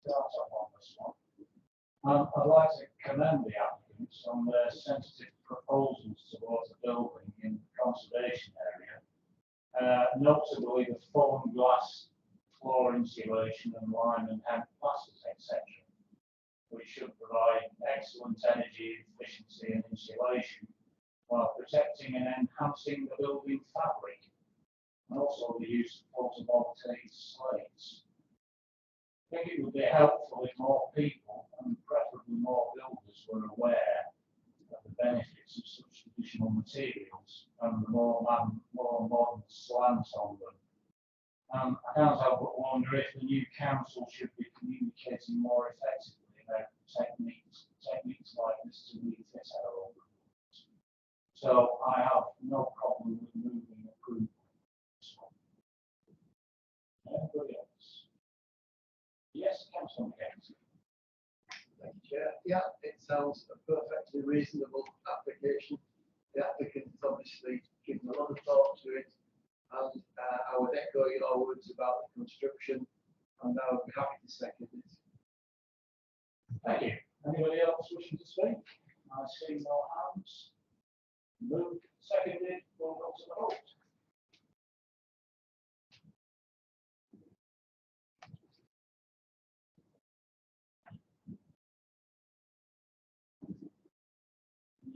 start off on this one. I'd like to commend the applicants on their sensitive proposals towards the building in the conservation area, notably the foam glass floor insulation and lime and hemp plasters, etc., which should provide excellent energy efficiency and insulation while protecting and enhancing the building fabric, and also the use of photovoltaic slates. I think it would be helpful if more people, and preferably more builders, were aware of the benefits of such additional materials and the more modern slant on them. I can't help but wonder if the new council should be communicating more effectively about techniques like this to refit our old rules. So I have no problem with moving approval. Anybody else? Yes, Councillor Mackenzie. Thank you, Chair. Yeah, it sounds a perfectly reasonable application. The applicant has obviously given a lot of thought to it, and I would echo your words about the construction, and I would be happy to second it. Thank you. Anybody else wishing to speak? I see no hands. Moved, seconded, we'll go to the vote.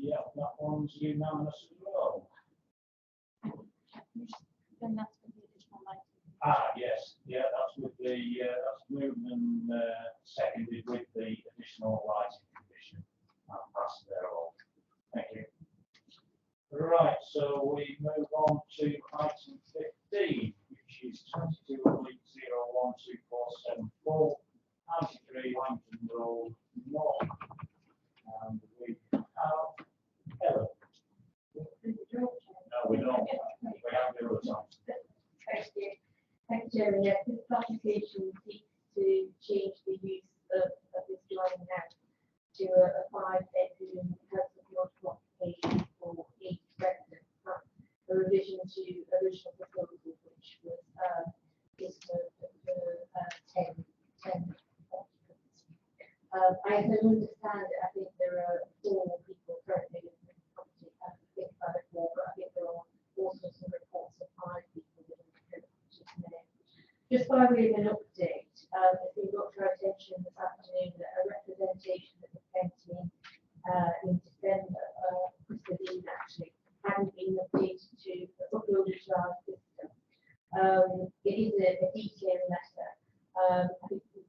Yeah, that one's unanimous as well. Then that's with the additional lighting. Yes, yeah, that's with the that's moved and seconded with the additional lighting condition. I'll pass there all. Thank you. Right, so we move on to item 15, which is 22.012474, 93 Langton Road North. And we have Ellen. No, we don't. We have the other side. Thank you. Thank you, Jeremy. Yes, this application seeks to change the use of this dwelling house to a 5-bedroom house of multiple occupation for 8 residents. That's a revision to original proposal, which was just for 10 occupants. I can understand it. I think there are 4 people currently living in the property. I think about it more, but I think there are also some reports of 5 people living in the property today. Just by way of an update, it's been brought to our attention this afternoon that a representation that was sent in December, Christine actually, hadn't been updated uploaded to our system. It is a detailed letter. I think we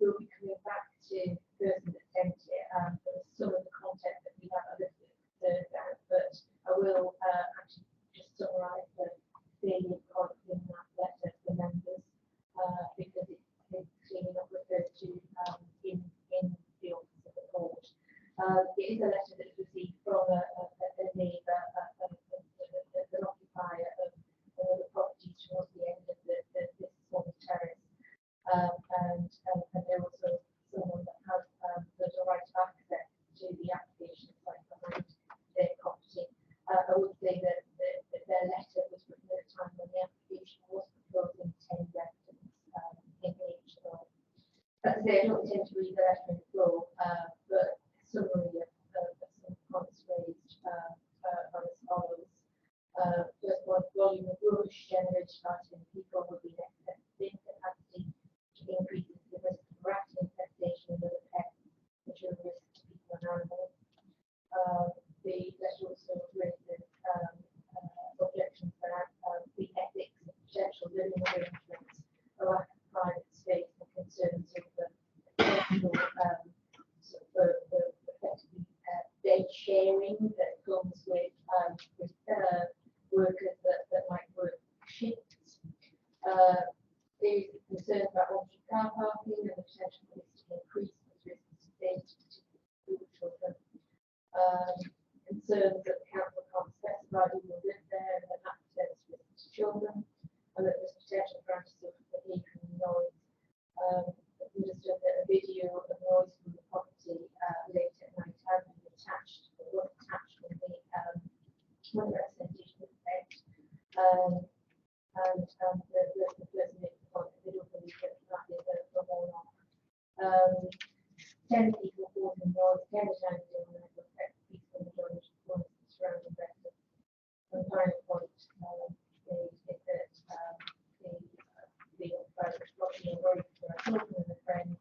will be coming back to the person that sent it. There was some of the content that we have a little bit concerned about, but I will actually just summarise the salient points in that letter for members, because it's clearly not referred to in the office of the court. It is a letter that was received from a neighbour, an occupier of the property towards the end of this small terrace. And there was also someone that has the right of access to the application site behind their property. I would say that their letter was written at a time when the application was proposing 10 residents in each zone. As I say, I don't intend to read the letter in full, but a summary of some points raised are as follows. First one, volume of rubbish generated by 10 people would be in excess of bin capacity, which increases the risk of rat infestation and other pests, which are a risk to people and animals. The letter also raises objections about the ethics of potential living arrangements, a lack of private space, and concerns over potential effectively bed sharing that comes with workers that might work shifts. There's concerns about on-street car parking and the potential for this to increase the risk to safety, particularly for children. Concerns that the council can't specify who will live there and that presents risk to children, and that there's potential for antisocial behaviour and noise. Understood that a video of noise from the property late at night has been attached, or was attached when the representation was sent. And the person makes the point that they don't believe that that is a one-off 10 people causing noise, 10 times in the affect peaceful enjoyment of the surrounding residents. And final point is that the watching and worrying for our children and their friends,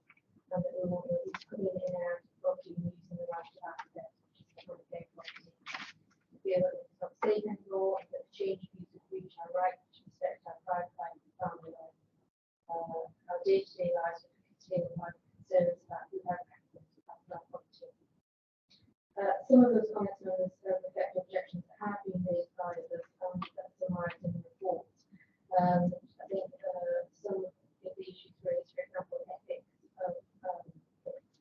and that we want to coming in and out of property and using the right to access, which is the public property. We feel that it's not safe anymore, and that the change of use of reach our right to respect our private life and family life. Our day-to-day lives are continuing to have concerns about who has access to that property. Some of those comments on this effect objections that have been raised by others that's summarised in the report. I think some of the issues raised, for example, ethics of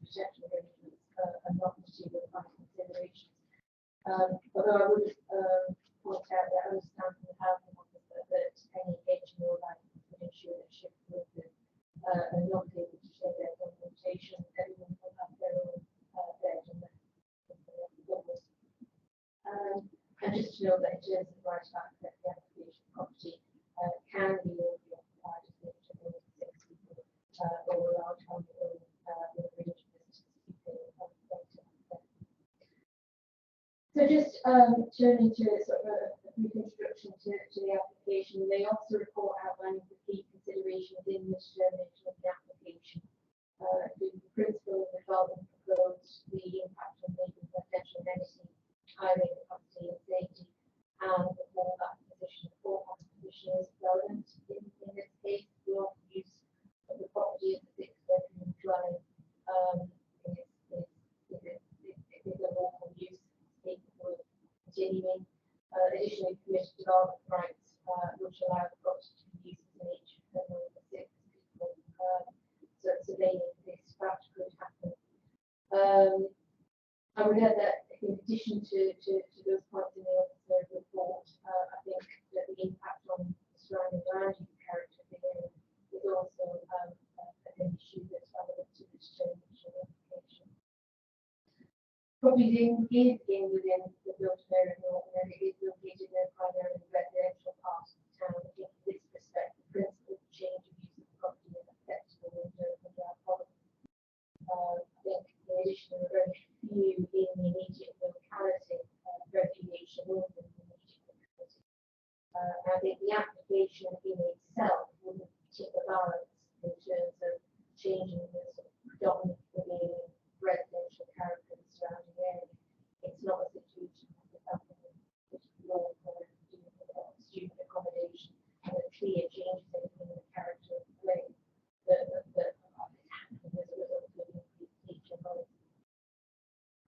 protection arrangements are not material by considerations. Although I would point out that I understand from the housing officer that any HMO license would ensure that shift workers are not able to share their documentation. Everyone will have their own bed and and just to know that in terms of the right to access the application property can be only occupied as limited to 6 people or a large family with a range of visitors keeping So just turning to sort of a brief introduction to the application, the officer report outlining the key considerations in the determination of the application. The principle of the development proposed, the impact on neighbours, potential amenity, highway capacity and safety, and the fallback position. The fallback position is relevant in this case. The local use of the property as a 6-bedroom dwelling is a local use capable of continuing. Additionally, permitted development rights which allow the property to be used as an HMO for 6 people. So they this fact could happen. I would add that in addition to those points in the officer report, I think that the impact on the surrounding land use character of the area is also an issue that's relevant to the determination of the application. Property is within the built area of Norton, and it is located in a primarily residential part of the town. I think in this respect, the principle of change of use of the property is acceptable under our policy. I think in addition, there are very few in the immediate locality, recreation in the immediate locality. I think the application in itself wouldn't tip the balance in terms of changing the sort of predominant remaining residential character of the surrounding area. It's not a situation like something which is law for student accommodation and a clear change in the character of the place that is happening as a result of increased teacher policy.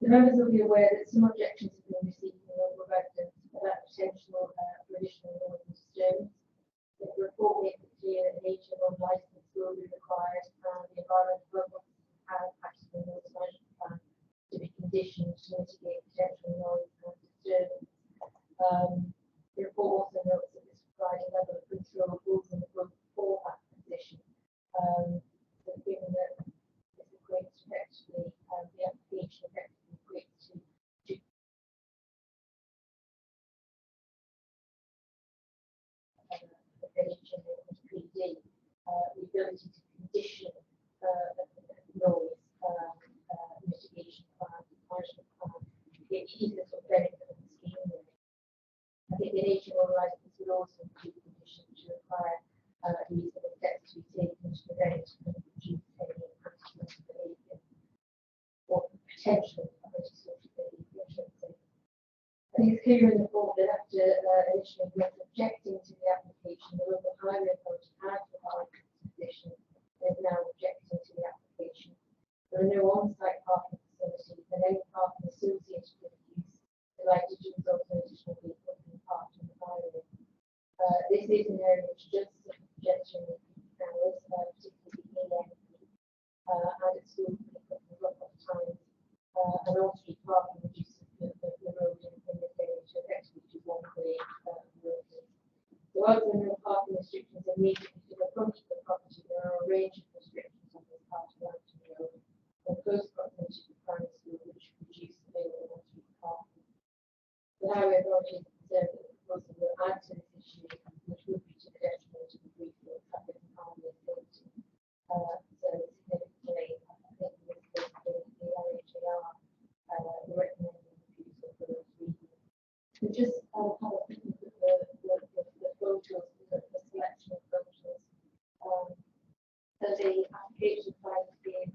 The members will be aware that some objections have been received from local residents about potential for additional noise and disturbance. The report makes it clear that an HMO license will be required and the environmental level has passed the noise management plan to be conditioned to mitigate potential noise and disturbance. The report also notes that this provides a level of control over the fallback position. So given that this equates effectively, the application effectively equates to the HMO and PD, the ability to condition noise mitigation plan, management plan. It is a sort of benefit of the scheme. Really. I think the HMO license would also include conditions to require reasonable steps to be taken to prevent and reduce any antisocial behaviour or potential antisocial behaviour, I should say. I think it's clear in the report that after initially not objecting to the application, the local highway authority has provided its position and is now objecting to the application. There are no on-site parking facilities and any parking associated with the use is likely to result in additional vehicles being parked on the highway. This is an area which does congestion with peak hours, particularly in and at school pickup and drop-off times, and on-street parking reduces the road in this area to effectively do one-way roadways. So while there are no parking restrictions immediately to the front of the property, there are a range of restrictions on this part of Langton Road, and close proximity to the primary school, which reduce available on-street parking. The highway authority is concerned that the proposal will add to this issue, which would be to the detriment of the free flow traffic and highway safety. So significantly application site is,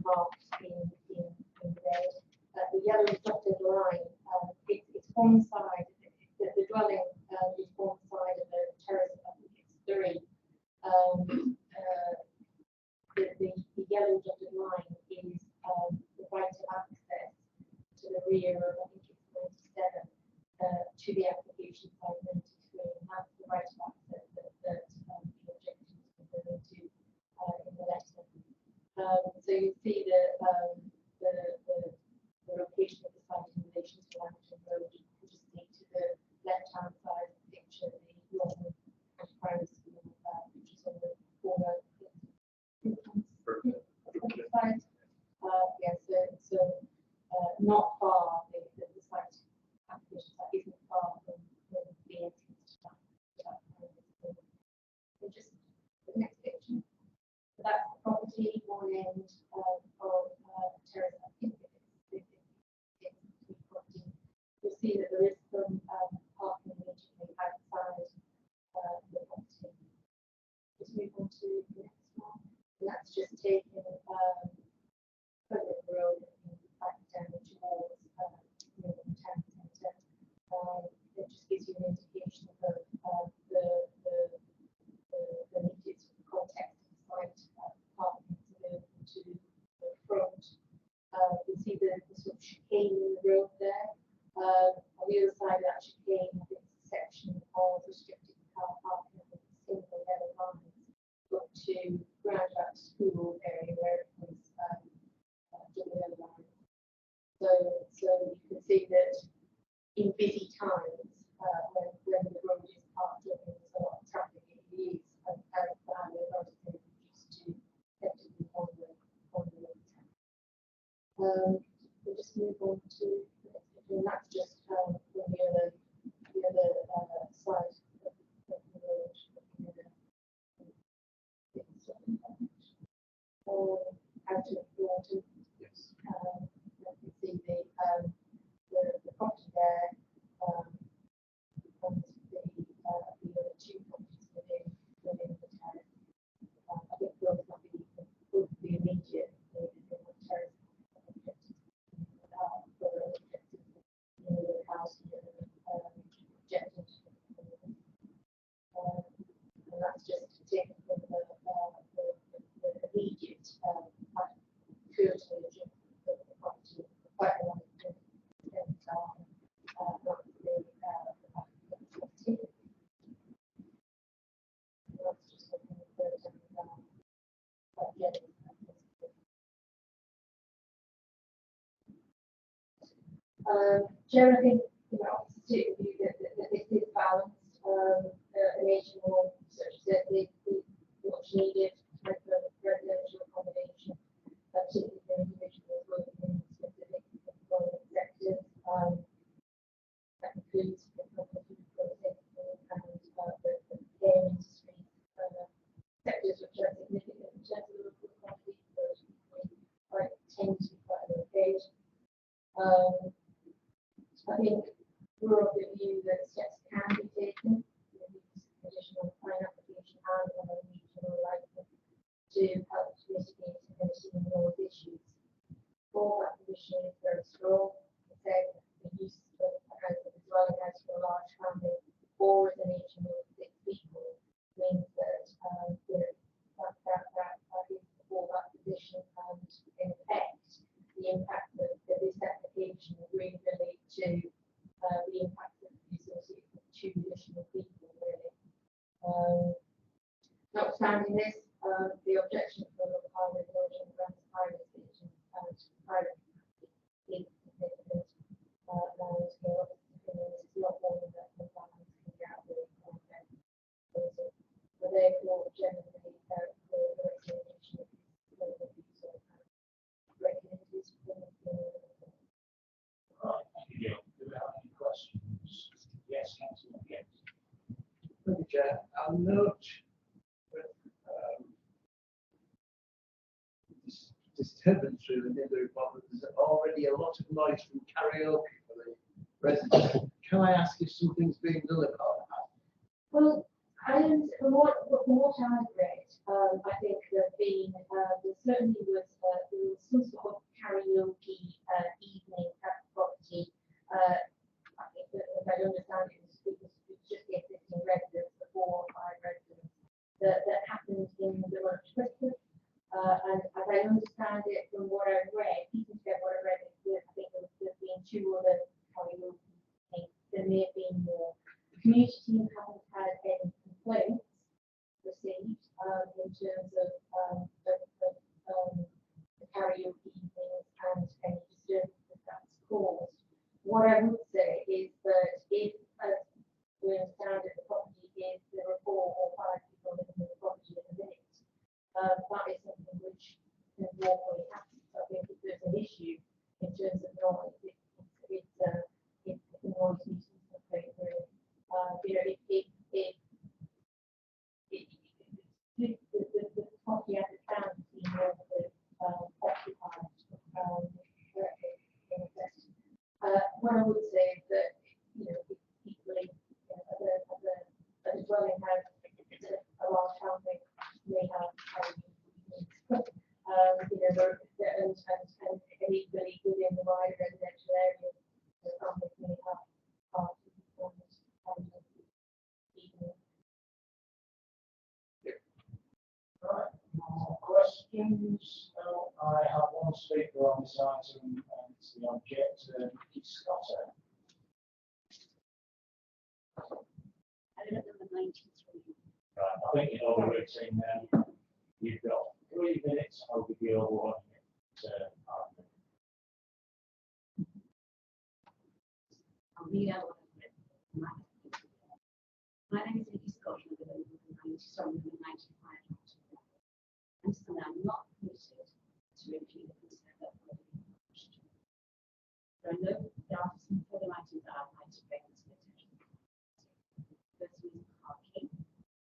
marked in red. The yellow dotted line, it's one side, the dwelling, is one side of the terrace, I think it's three. The yellow dotted line is, the right of access to the rear of, I think it's 97, to the application site 93, and that's the right of access that the objective is referring to, in the letter. So you see the location of the site in relation to Langton Road. You can just see to the left-hand side of the picture, the Northern Primary School, which is on the corner. Site. Yeah, so not far, the site application site isn't far from the entrance to that primary school. So just the next picture. So that's the property, one end of terrace. I think it's property. You'll see that there is some parking immediately outside the property. Just move on to the next one. And that's just taken Public Road and back down towards the town centre. It just gives you an indication of the needed context of the site, parking to the front. You see the sort of chicane in the road there. On the other side of that chicane, I think it's a section of restricted car parking with single level lines up to round about school area where it was double level lines. So you can see that in busy times, when the road is parked up and there's a lot of traffic, it is outside the road is reduced to effectively on the road. We'll just move on to the next picture, and that's just from the other side of the road. Out of water. Yes. You can see the property there, and the other two properties within the terrace. I think those would be immediate within the terrace. The house objective. And that's just taken from the immediate curtilage of the property, quite a long time. And that's just looking at Jerry, I think, obviously, the view that this is balanced, an Asian one, such as the much needed type of residential accommodation, particularly for individuals working in specific employment sectors. That includes the pharmaceutical sector and the care industry, sectors which are significant in terms of the local economy, but tend to be quite low paid. I think we're of the view that steps can be taken with this additional plan application and on a regional license to help to mitigate and mitigate those issues. All that position is very strong. It says the use of a house as a dwelling house for a large family or as an HMO of 6 people means that that is for that position, and in effect the impact of this application really relate to the impact of the associated with 2 additional people, really. Notwithstanding this, the objection for the highway version around the highway station and private is significant. And it's not one that the balance can get out of the context. So therefore, generally, the recommendation Right, thank you. Do we have any questions? Yes, Councillor. Yes. Thank you, Chair. I'll note with disturbance through the neighbourhood apartment, there's already a lot of noise from karaoke for the residents. Can I ask if something's being done about that? Well, And from what I've read, I think there certainly was, there was some sort of karaoke evening at the property. I think that, if I understand it, it was just the existing residents, the 4 or 5 residents, that happened in the run up to Christmas. And as I understand it from what I've read, even to get what I read, I think there's been 2 other karaoke things. There may have been more. The community team haven't had any complaints received in terms of the karaoke evenings and any disturbances that's caused. What I would say is that if, as we understand it, the property is, there are 4 or 5 people living in the property at the minute, that is something which can normally happen. So I think if there's an issue in terms of noise, it's a noise nuisance complaint, really. You know, the property as it stands is being occupied in effect. What I would say is that, you know, equally, you know, as a dwelling house, a large family may have, you know, and equally within the wider residential area, the families may have parties and evening. Right, more questions? No, I have one speaker on this item, and it's the objector, Nikki Scott. Element number 93. Right, I think you know the routine now. You've got 3 minutes, I'll give you over 1 minute. I'll read out what I've written. My name is Nikki Scott, and I live in number 95. And so I'm not permitted to review the consent that will be published. There are some further items that I'd like to bring to the attention. First is parking.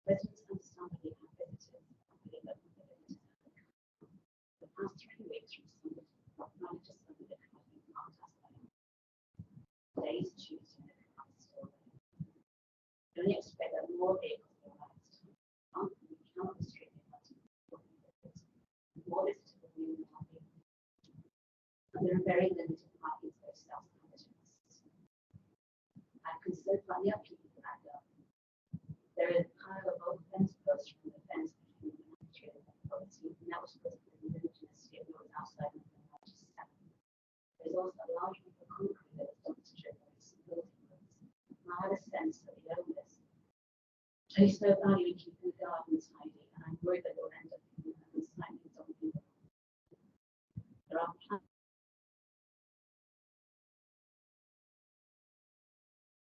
Residents understandably have visitors and believe that mobility is the past 3 weeks from Sunday, managers Sunday that have been marked as well. Today is Tuesday, and the car is still there. We only expect that more vehicles will arrive this time. We cannot restrict the amount of more visitors will be in the market. And there are very limited parking spaces outside the business. I'm concerned about the upkeep of that done. There is a pile of old fence posts from the fence between the monastery and the property, and that was supposed to be the legitimacy of what was outside of the 97. There's also a large group of concrete that was dumped to generate some building roads. And I had a sense that the owners place no value in keeping the garden tidy, and I'm worried that it will end up being a slightly dumping. There are plans.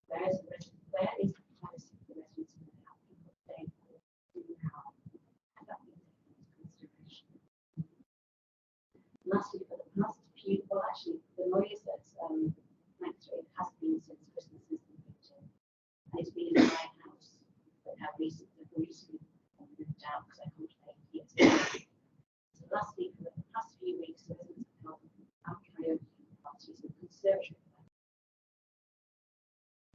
Where is the privacy of the residents in the house? People staying now, and that being taken into consideration. Lastly, for the past few, well, actually, the noise that's it has been since Christmas has been victim, and it's been in my house, but have recently moved out because I complained yesterday. So lastly, for the past few weeks, residents have held out karaoke parties in the conservatory.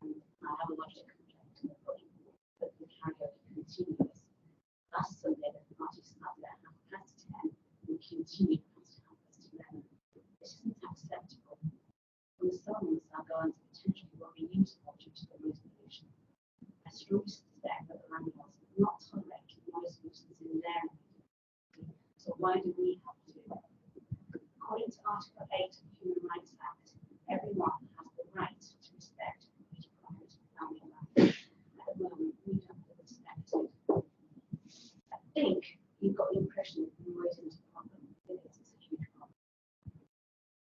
I have a logic complaint to the body, but the karaoke continues. Last Sunday, the party started at 10:30 and continued past 11:30. This isn't acceptable. When the songs are going to potentially will be useful due to the noise pollution. I strongly suspect that the landlords will not tolerate noise nuisance in their area. So why do we have to? According to Article 8 of the Human Rights Act, everyone has the right to respect each private family life. At the moment, we don't feel respected. I think you've got the impression that noise is a problem. It is, it's a huge problem.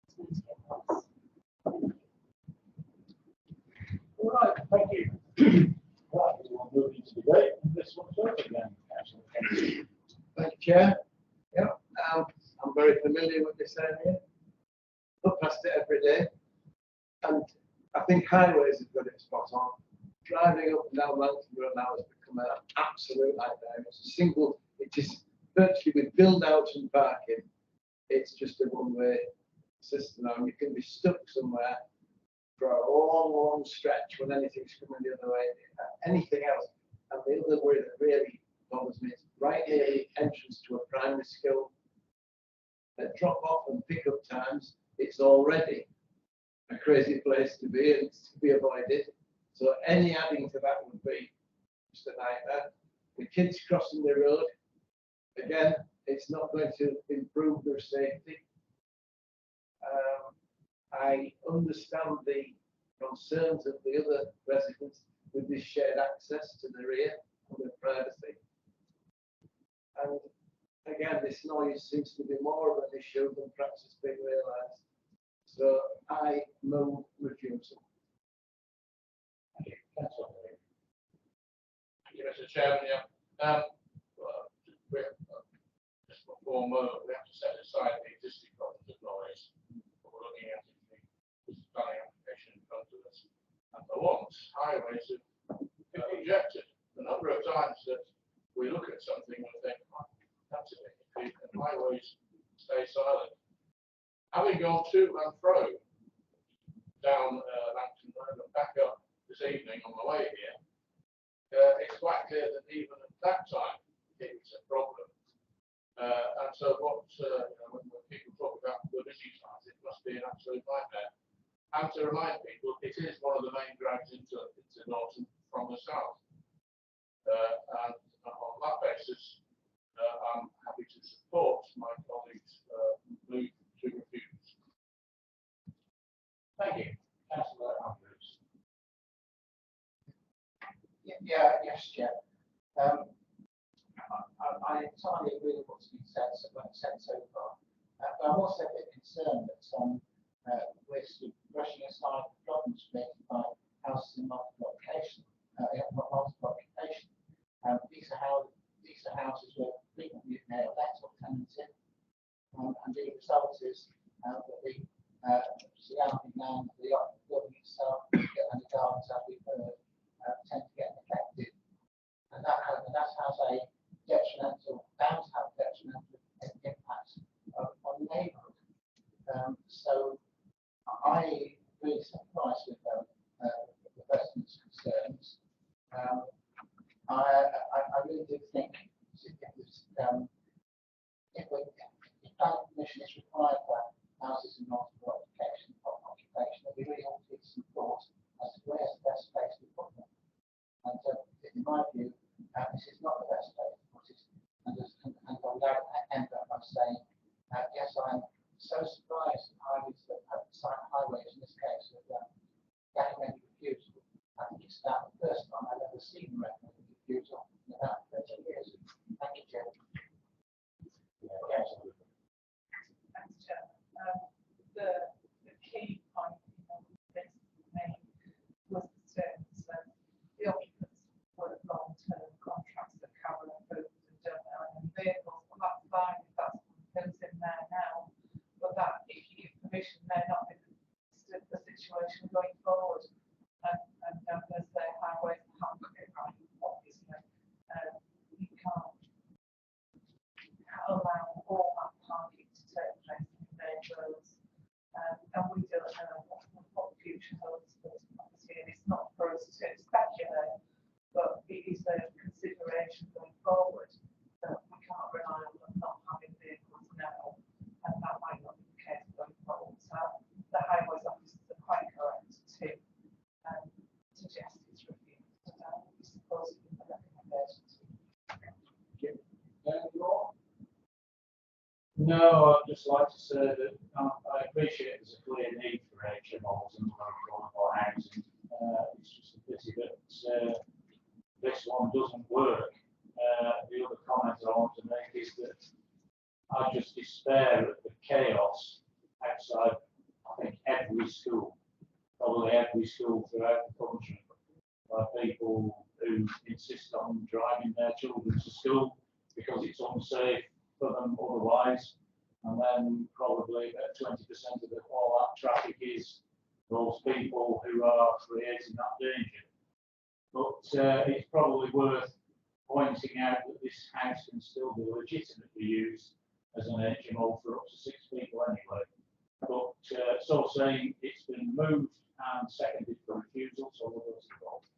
It's going to get worse. All right, thank you. Right, we'll move into debate, and this one's up again, Councillor Kennedy. Thank you, Chair. Yeah, I'm very familiar with this area. Look past it every day. And I think highways have got it spot on. Driving up and down Mountain Road now has become an absolute nightmare. It's a single, it is virtually with build out and parking, it's just a one-way system now. And you can be stuck somewhere for a long, long stretch when anything's coming the other way. Anything else. And the other worry that really bothers me is right near the entrance to a primary school, at drop off and pick up times, it's already a crazy place to be and it's to be avoided. So any adding to that would be just a nightmare. The kids crossing the road, again, it's not going to improve their safety. I understand the concerns of the other residents with this shared access to the rear and their privacy. And again, this noise seems to be more of an issue than perhaps has been realised. So I move refusal. Thank you. Councillor Lee. Thank you, Mr. Chairman. Just before we have to set aside the existing problems of noise. What we're looking at is the planning application in front of us. And for once, highways have objected. The number of times that we look at something and think, oh, that's a bit iffy, and highways stay silent. Having gone to and fro down Langton Road and back up this evening on the way here, it's quite clear that even at that time it was a problem. And so what, when people talk about the busy times, it must be an absolute nightmare. And to remind people, it is one of the main drags into Norton from the south. And on that basis, I'm happy to support my colleagues' move to refuse. Thank you. Councillor Andrews. Yes, Chair. I entirely agree with what's been said so far. But I'm also a bit concerned that we're sort of brushing aside the problems created by houses in multiple occupation. These are houses where frequently let or tenanted, and the result is that the surrounding land, the building itself, and the gardens, as we've heard, tend to get affected, and that has a detrimental, bound to have detrimental impacts on the neighbourhood. So I really sympathise with the residents' concerns. I really do think if planning permission is required for houses in multiple occupation, then we really ought to give some thought as to where's the best place to put them. And in my view, this is not the best place to put it. And I would end up by saying, yes, I'm so surprised that highways in this case have recommended refusal. I think it's about the first time I've ever seen them recommend refusal in about 30 years. Thank you, Chair. Thanks, Chair. The key point this main was concerns that the occupants were long-term contracts that cover food and don't vehicles. Well, that's fine if that's what's in there now, but that if you give permission, they're not in the situation going forward. And as their highways can't get it right, obviously, you can't allow all that parking to take place in their roads. And we don't know what the future holds, but obviously it's not for us to speculate, but it is a consideration going forward that we can't rely on them not having vehicles now, and that might not be the case going forward. So the highways officers are quite correct to suggest it's reviewed. We suppose in the recommendations. No, I'd just like to say that I appreciate there's a clear need for HMOs and local housing. It's just a pity that this one doesn't work. The other comment I want to make is that I just despair at the chaos outside, I think, every school, probably every school throughout the country, by people who insist on driving their children to school because it's unsafe for them otherwise, and then probably about 20% of all that traffic is those people who are creating that danger. But it's probably worth pointing out that this house can still be legitimately used as an HMO for up to 6 people anyway. But so saying, it's been moved and seconded for refusal, so we'll go to the vote.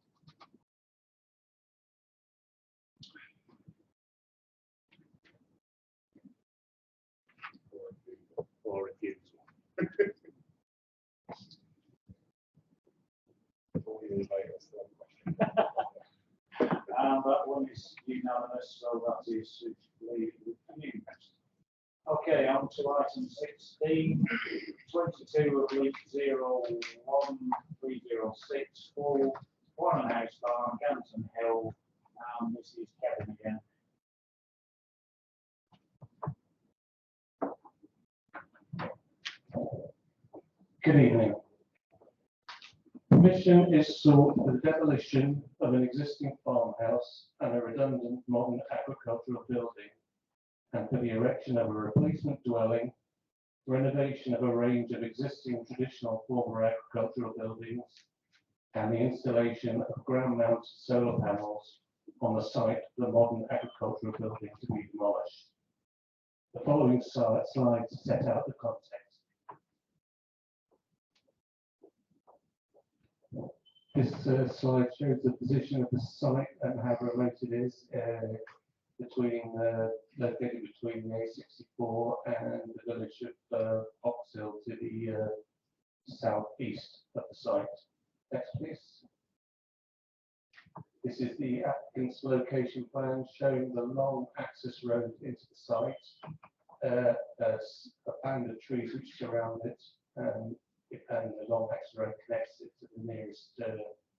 And that one is unanimous, so that is suitably reviewed. Okay, on to item 16, 22 of Leak 01306, Hall, Warren House Farm, Ganton Hill, and this is Kevin again. Good evening. Permission is sought for the demolition of an existing farmhouse and a redundant modern agricultural building, and for the erection of a replacement dwelling, renovation of a range of existing traditional former agricultural buildings, and the installation of ground-mounted solar panels on the site of the modern agricultural building to be demolished. The following slides set out the context. This slide shows the position of the site and how remote it is located between the A64 and the village of Oxhill to the southeast of the site. Next, please. This is the applicant's location plan showing the long access road into the site, a band of trees which surround it, and the long access road connects it to the nearest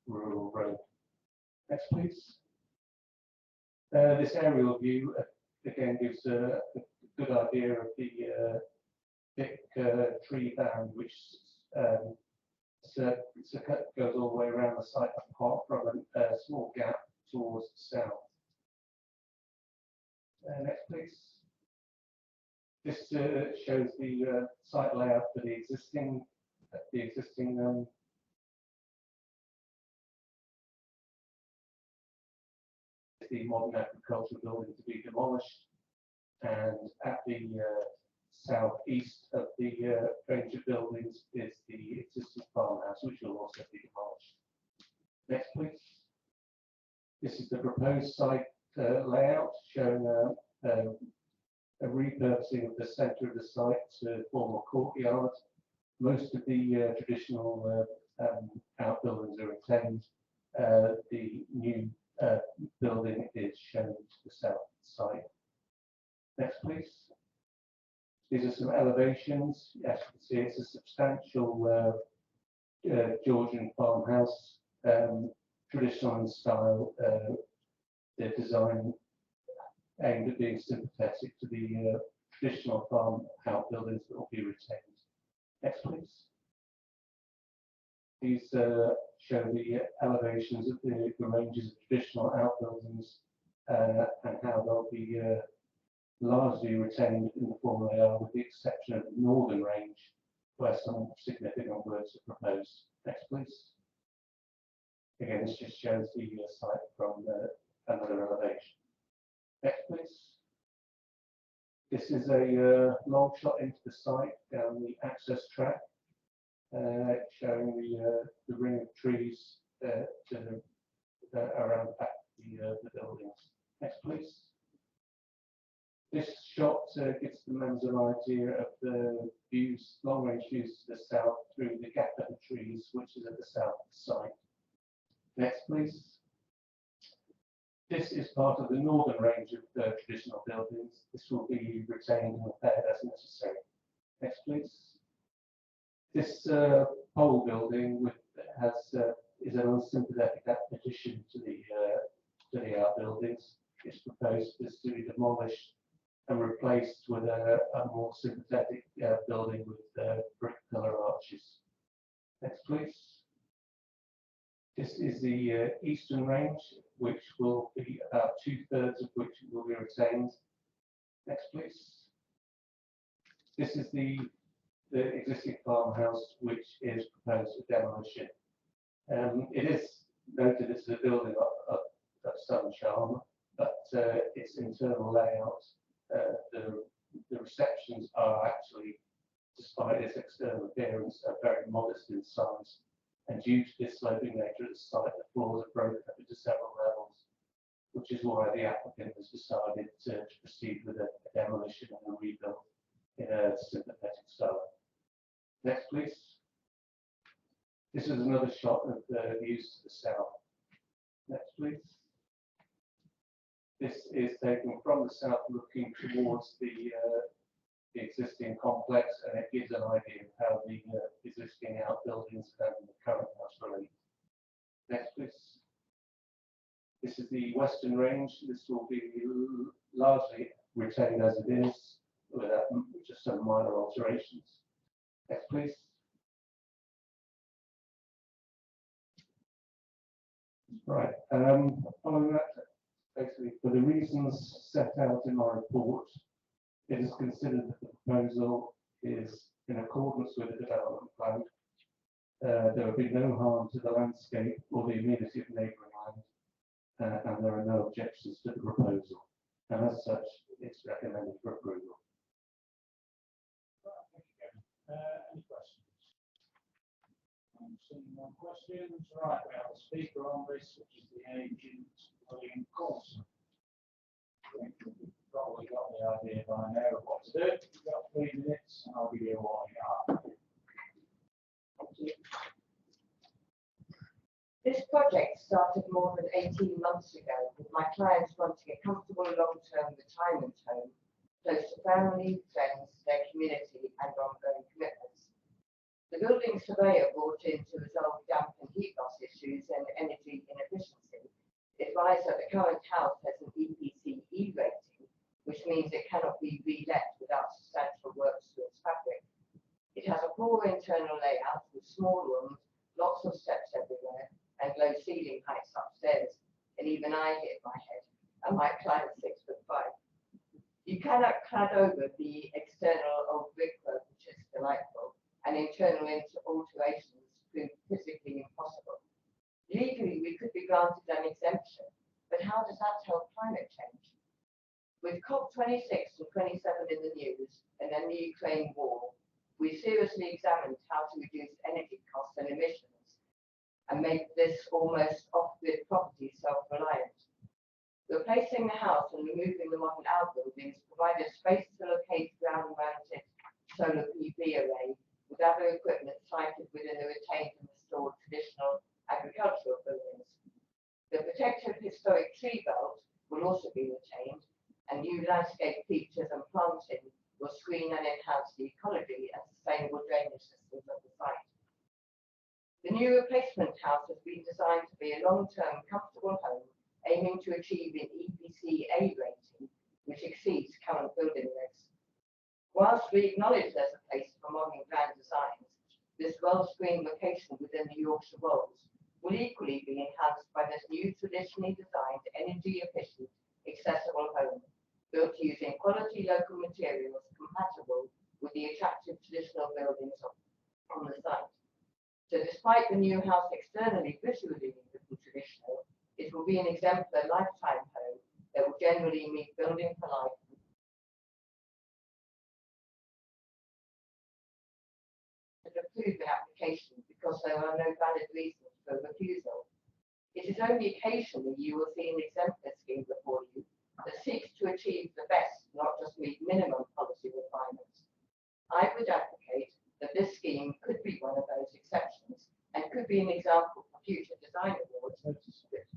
rural road. Next, please. This aerial view again gives a good idea of the thick tree band which goes all the way around the site apart from a small gap towards the south. Next, please. This shows the site layout for the existing the modern agricultural building to be demolished, and at the southeast of the range of buildings is the existing farmhouse, which will also be demolished. Next, please. This is the proposed site layout showing a repurposing of the centre of the site to form a courtyard. Most of the traditional outbuildings are retained. The new building is shown to the south of the site. Next, please. These are some elevations. As you can see, it's a substantial Georgian farmhouse, traditional in style. The design aimed at being sympathetic to the traditional farm outbuildings that will be retained. Next, please. These show the elevations of the ranges of traditional outbuildings and how they'll be largely retained in the form they are, with the exception of the northern range, where some significant works are proposed. Next, please. Again, this just shows the site from another elevation. Next, please. This is a long shot into the site down the access track, showing the ring of trees around the back of the buildings. Next, please. This shot gives the members an idea of the views, long-range views to the south through the gap of the trees, which is at the south of the site. Next, please. This is part of the northern range of traditional buildings. This will be retained and repaired as necessary. Next, please. This pole building is an unsympathetic addition to the outbuildings. It's proposed this to be demolished and replaced with a more sympathetic building with brick pillar arches. Next, please. This is the eastern range, which will be about 2/3 of which will be retained. Next, please. This is the existing farmhouse, which is proposed for demolition. It is noted as a building of some charm, but its internal layout, the receptions are actually, despite its external appearance, are very modest in size. And due to this sloping nature of the site, the floors are broken up into several levels, which is why the applicant has decided to proceed with a demolition and a rebuild in a sympathetic style. Next, please. This is another shot of the views to the south. Next, please. This is taken from the south looking towards the existing complex, and it gives an idea of how the existing outbuildings and the current house relate. Next, please. This is the western range. This will be largely retained as it is, without just some minor alterations. Next, please. Right. Following that, basically, for the reasons set out in my report, it is considered that the proposal is in accordance with the development plan. There will be no harm to the landscape or the amenity of neighbouring land, and there are no objections to the proposal. And as such, it's recommended for approval. Any questions? I'm seeing no questions. Right, we have a speaker on this, which is the agent, William Coulson. You've probably got the idea by now of what to do. You've got 3 minutes, and I'll give you a warning after. This project started more than 18 months ago with my clients wanting a comfortable long-term retirement home close to family, friends, their community and ongoing commitments. The building surveyor brought in to resolve damp and heat loss issues and energy inefficiency. Advised that the current house has an EPC E rating, which means it cannot be re-let without substantial works to its fabric. It has a poor internal layout with small rooms, lots of steps everywhere, and low ceiling heights upstairs. And even I hit my head, and my client's 6'5". You cannot clad over the external old brickwork, which is delightful, and internal alterations prove physically impossible. Legally, we could be granted an exemption, but how does that help climate change? With COP26 and 27 in the news, and then the Ukraine war, we seriously examined how to reduce energy costs and emissions and make this almost off-grid property self-reliant. Replacing the house and removing the modern outbuildings provided space to locate ground-mounted solar PV array with other equipment sited within the retained and restored traditional agricultural buildings. The protected historic tree belt will also be retained, and new landscape features and planting will screen and enhance the ecology and sustainable drainage systems of the site. The new replacement house has been designed to be a long-term, comfortable home, aiming to achieve an EPC A rating, which exceeds current building regs. Whilst we acknowledge there's a place for modern grand designs, this well-screened location within the Yorkshire Wolds will equally be enhanced by this new traditionally designed, energy-efficient, accessible home, built using quality local materials compatible with the attractive traditional buildings on the site. So despite the new house externally visually looking traditional, it will be an exemplar lifetime home that will generally meet building for life. Approve an application because there are no valid reasons for refusal. It is only occasionally you will see an exemplar scheme before you that seeks to achieve the best, not just meet minimum policy requirements. I would advocate that this scheme could be one of those exceptions and could be an example for future design awards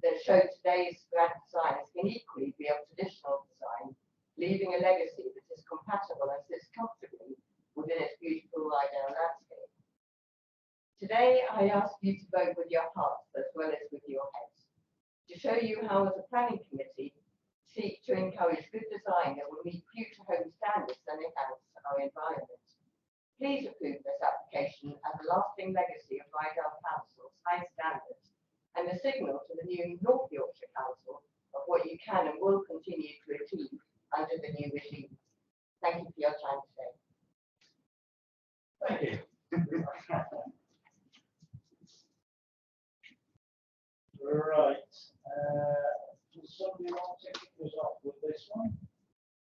that show today's grand designs can equally be of traditional design, leaving a legacy that is compatible and sits comfortably within its beautiful Rydal landscape. Today, I ask you to vote with your hearts as well as with your heads, to show you how, as a planning committee, seek to encourage good design that will meet future home standards and enhance our environment. Please approve this application as a lasting legacy of Rydal Council's high standards and a signal to the new North Yorkshire Council of what you can and will continue to achieve under the new regime. Thank you for your time today. Thank you. Right. Does somebody want to kick us off with this one?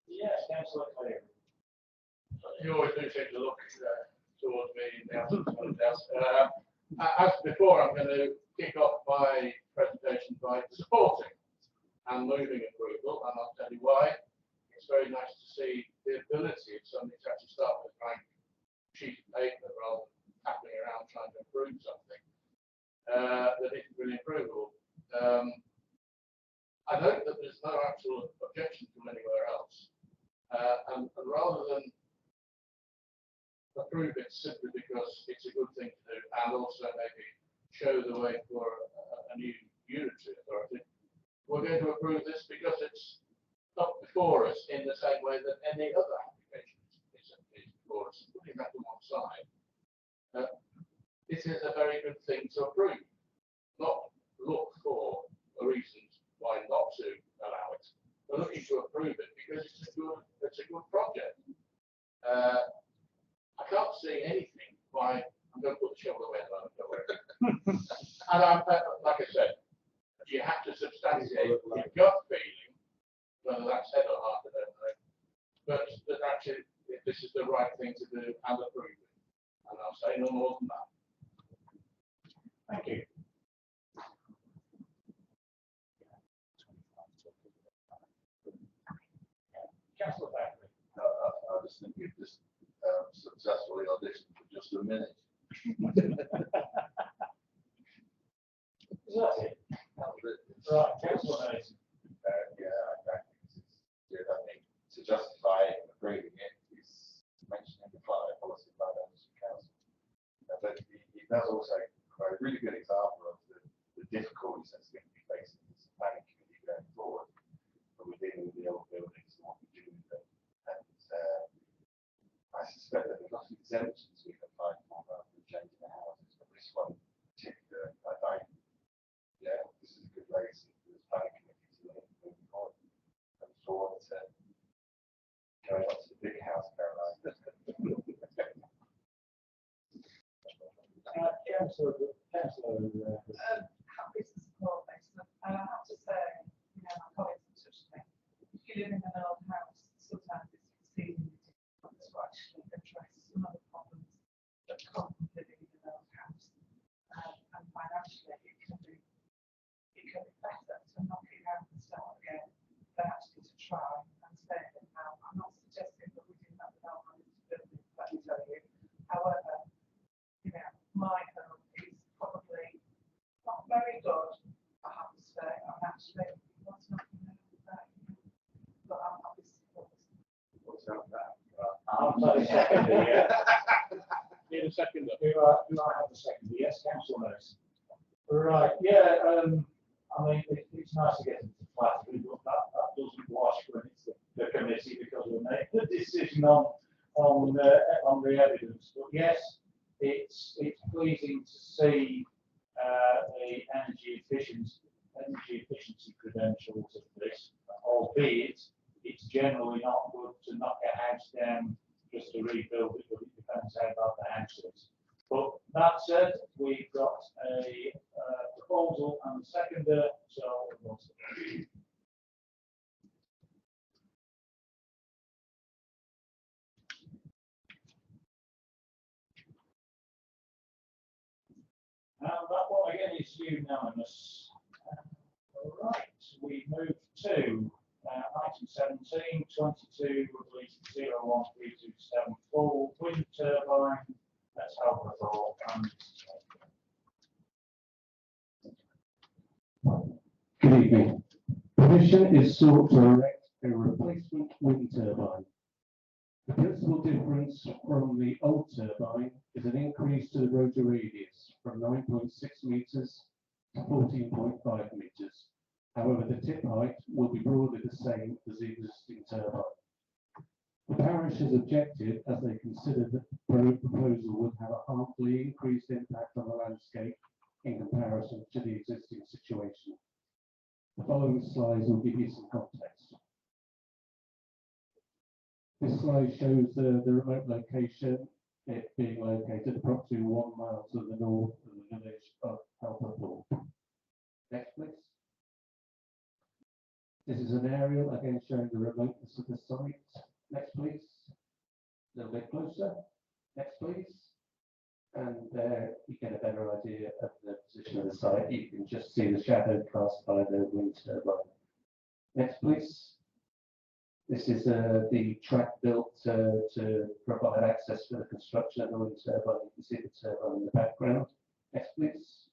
Yes, Councillor Cleary. You always do seem to look towards me in the absence of somebody else. As before, I'm going to kick off my presentation by supporting and moving approval, and I'll tell you why. It's very nice to see the ability of somebody to actually start with a blank sheet of paper rather than tapping around trying to improve something that isn't really improvable. rather than approve it simply because it's a good thing to do and also maybe show the way for a new unitary authority, we're going to approve this because it's not before us in the same way that any other application is before us. Putting that to one side, this is a very good thing to approve, not look for reasons why not to allow it. We're looking to approve it because it's a good project. I can't see anything why I'm going to put the shovel away. And like I said, you have to substantiate your gut feeling, whether that's head or heart, I don't know. But that actually, this is the right thing to do and approve it. And I'll say no more than that. Thank you. Councillor Beckley. I just think you've just successfully auditioned for just a minute. Is that it? That was it. Right, Councillor Mason. Yeah, I think it's good. I think to justify approving it is mentioning the climate policy by the council. But it does also provide a really good example of the difficulties that's going to be facing this planning committee going forward. But we're dealing with the old buildings and what we do with them. And I suspect that there's lots of exemptions we can apply for rather than changing the houses. But this one in particular, yeah, this is a good legacy for this planning committee to moving forward. I'm forward to going up to the big house, Caroline. Happy to support this, and I have to say, my colleagues have touched me. If you live in an old house, sometimes it's exceedingly difficult to actually address some of the problems that come from living in an old house. And financially, it can be better to knock it out and start again than actually to try and stay in it. Now, I'm not suggesting that we do that without having to build it, let me tell you. However, my home is probably not very good, I have to say. I'm actually what's not that, but I'm happy to support this. What's up that? I'll take a second here. Need a second. Do I have a second? Yes, Councillor Mason. Right, yeah, I mean, it's nice to get into flattery, but that doesn't wash when it's the committee because we make the decision on the evidence. But yes, it's pleasing to see the energy efficiency credentials of this, albeit it's generally not good to knock a house down just to rebuild it, but it depends how bad the house is. But that said, we've got a proposal and a seconder, so we'll see. And that one again is unanimous. All right, we move to item 17, 22, release 013274, wind turbine. Let's help us all. Good evening. Permission is sought to erect a replacement wind turbine. The principal difference from the old turbine is an increase to the rotor radius from 9.6 metres to 14.5 metres. However, the tip height will be broadly the same as the existing turbine. The parish has objected as they consider that the proposal would have a harmfully increased impact on the landscape in comparison to the existing situation. The following slides will give you some context. This slide shows the remote location, it being located approximately 1 mile to the north of the village of Halperthorpe. Next, please. This is an aerial, again showing the remoteness of the site. Next, please. A little bit closer. Next, please. And there you get a better idea of the position of the site. You can just see the shadow cast by the wind turbine. Next, please. This is the track built to provide access for the construction of the wind turbine. You can see the turbine in the background. Next, please.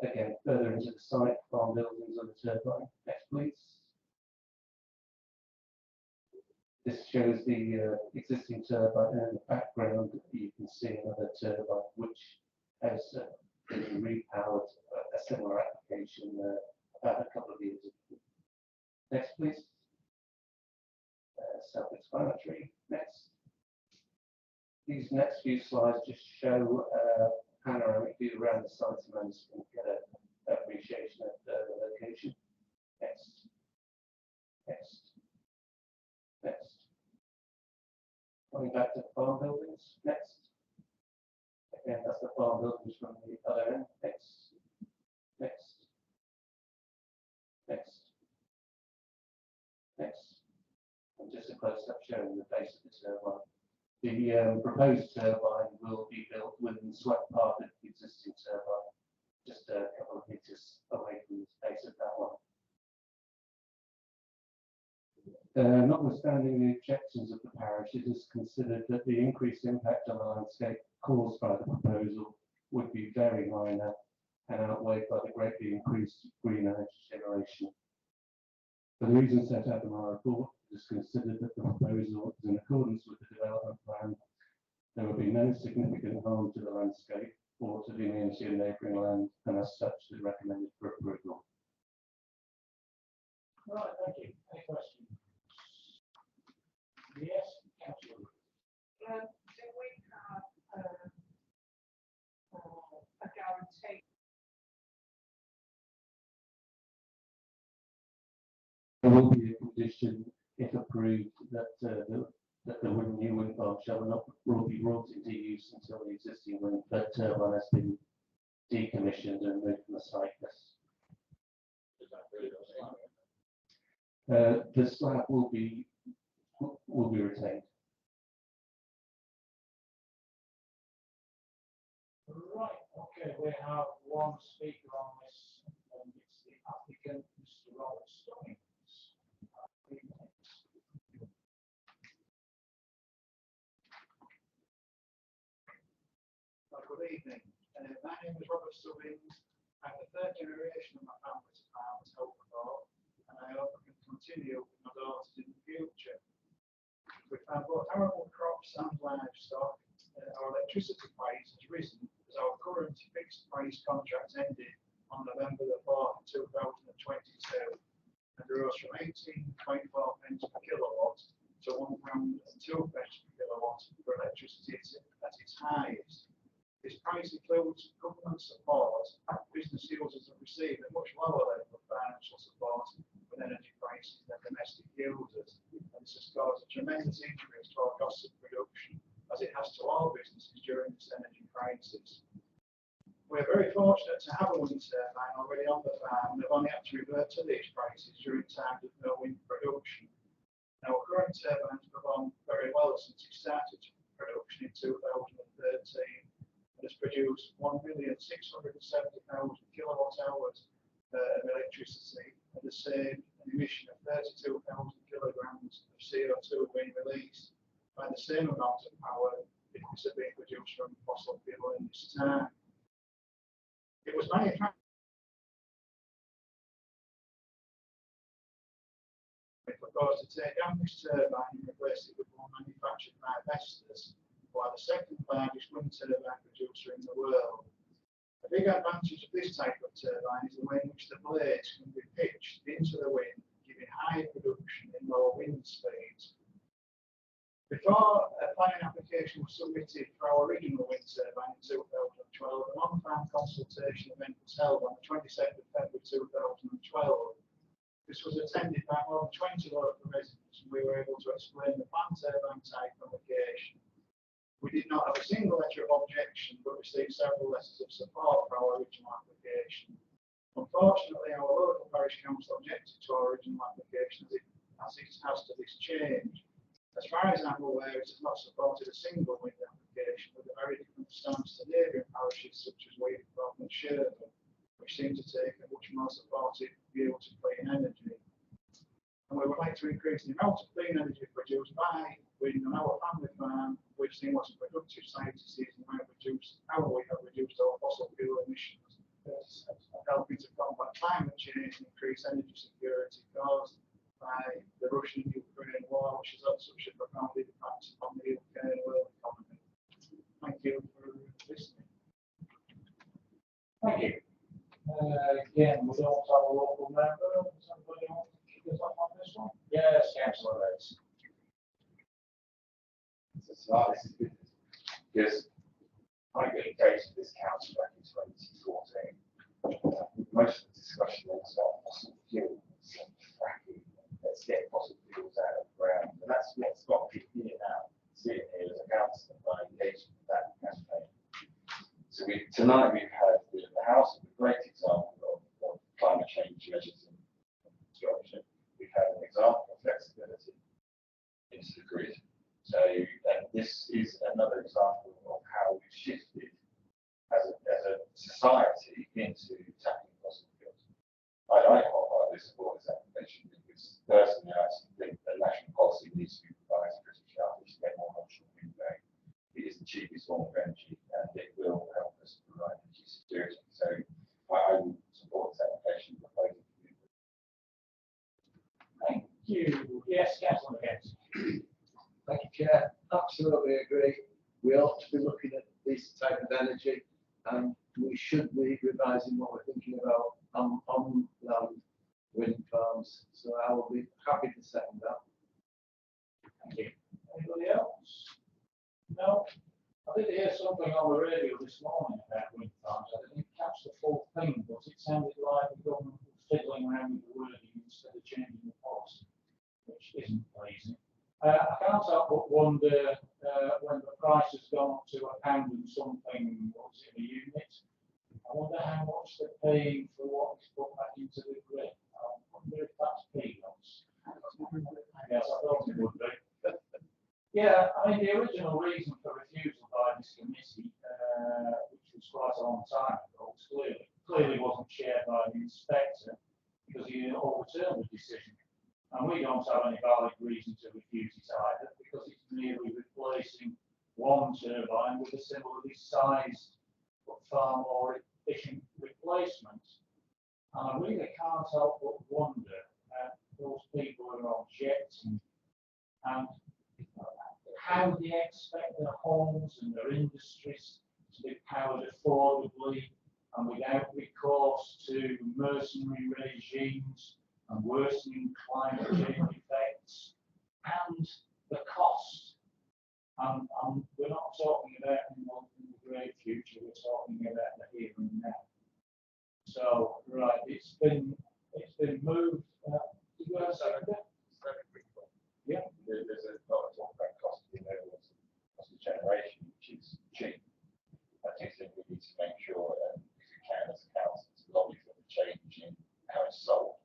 Again, further into the site, farm buildings on the turbine. Next, please. This shows the existing turbine, and in the background you can see another turbine which has been repowered a similar application about a couple of years ago. Next, please. Self-explanatory. Next. These next few slides just show a panoramic view around the site, so members can get an appreciation of the location. Next. Next. Next. Coming back to the farm buildings. Next. Again, that's the farm buildings from the other end. Next. Next. Next. Next. And just a close-up showing the base of the turbine. The proposed turbine will be built within the swept part of the existing turbine, just a couple of meters away from the base of that one. Notwithstanding the objections of the parish, it is considered that the increased impact on the landscape caused by the proposal would be very minor and outweighed by the greatly increased green energy generation. For the reasons set out in our report, it is considered that the proposal is in accordance with the development plan. There will be no significant harm to the landscape or to the amenity of neighbouring land, and as such is recommended for approval. Right, thank you. Any questions? Yes, councillor. Do we have a guarantee? There will be a condition, if approved, that that the new wind farm will be brought into use until the existing wind turbine has been decommissioned and moved from the site. The slab will be retained. Right, okay, we have one speaker on this, and it's the applicant, Mr. Robert Stubbings. Good evening. My name is Robert Stubbings. I'm the third generation of my family's farmers, Hope for, and I hope I can continue with my daughters in the future. We've had both arable crops and livestock. Our electricity price has risen as our current fixed price contract ended on November the 4th, 2022, and rose from 18.4 pence per kilowatt to £1.02 per kilowatt for electricity at its highest. This price includes government support. Business users have received a much lower level of financial support with energy prices than domestic users, and this has caused a tremendous increase to our cost of production, as it has to all businesses during this energy crisis. We're very fortunate to have a wind turbine already on the farm, and have only had to revert to these prices during times of no wind production. Now, our current turbine has performed very well since it started production in 2013. And has produced 1,670,000 kilowatt hours of electricity and has saved an emission of 32,000 kilograms of CO2 being released by the same amount of power if this had been produced from fossil fuel in this time. It was manufactured. We proposed to take down this turbine and replace it with one manufactured by Vestas, by the second largest wind turbine producer in the world. A big advantage of this type of turbine is the way in which the blades can be pitched into the wind, giving higher production in low wind speeds. Before a planning application was submitted for our original wind turbine in 2012, an on-farm consultation event was held on the 22nd of February 2012. This was attended by more than 20 local residents, and we were able to explain the planned turbine type and location. We did not have a single letter of objection, but received several letters of support for our original application. Unfortunately, our local parish council objected to our original application as it has to this change. As far as I'm aware, it has not supported a single wind application, with a very different stance to neighbouring parishes such as Wakefield and Sherburn, which seem to take a much more supportive view to clean energy. And we would like to increase the amount of clean energy produced by wind on our family farm, which seems was a productive site to see how we have reduced our fossil fuel emissions, helping to combat climate change and increase energy security caused by the Russian-Ukraine war. law which has had such a profound impact on the UK world economy. Thank you for listening. Thank you. Again, we don't have a local member. Does anybody want to kick us off on this one? Yes, Councillor Rhodes. So this is good. Because I got engaged with this council back in 2014. Most of the discussion was about fossil fuels and fracking. Let's get fossil fuels out of the ground. And that's what's got me here now, sitting here as a councillor by engaging with that campaign. So tonight we've had the House, a great example of climate change measures and construction. We've had an example of flexibility into the grid. So, and this is another example of how we've shifted as a society into tackling fossil fuels. I wholeheartedly support this application because personally I actually think that national policy needs to be revised critically to get more offshore wind going. It is the cheapest form of energy and it will help us provide energy security. So I will support this application proposal. Thank you. Yes, Councillor McKenzie. Thank you, Chair. Absolutely agree. We ought to be looking at this type of energy and we should be revising what we're thinking about on land wind farms. So I will be happy to second that. Thank you. Anybody else? No? I did hear something on the radio this morning about wind farms. I didn't catch the full thing, but it sounded like the government was fiddling around with the wording instead of changing the policy, which isn't pleasing. I can't help but wonder when the price has gone up to £1 and something, what was it, a unit? I wonder how much they're paying for what is put back into the grid. I wonder if that's peanuts. Yes, I thought it would be. Yeah, I mean, the original reason for refusal by this committee, which was quite a long time ago, clearly wasn't shared by the inspector because he overturned the decision. And we don't have any valid reason to refuse it either, because it's merely replacing one turbine with a similarly sized but far more efficient replacement. And I really can't help but wonder those people who are objecting and how they expect their homes and their industries to be powered affordably and without recourse to mercenary regimes and worsening climate change effects, and the cost. And we're not talking about in the great future, we're talking about the here and now. So, right, it's been moved. You want to say that? Yeah. There's a lot of talk about cost of renewables, cost of generation, which is cheap. I do think we need to make sure, if we can as a council, to lobby for the change in how it's sold.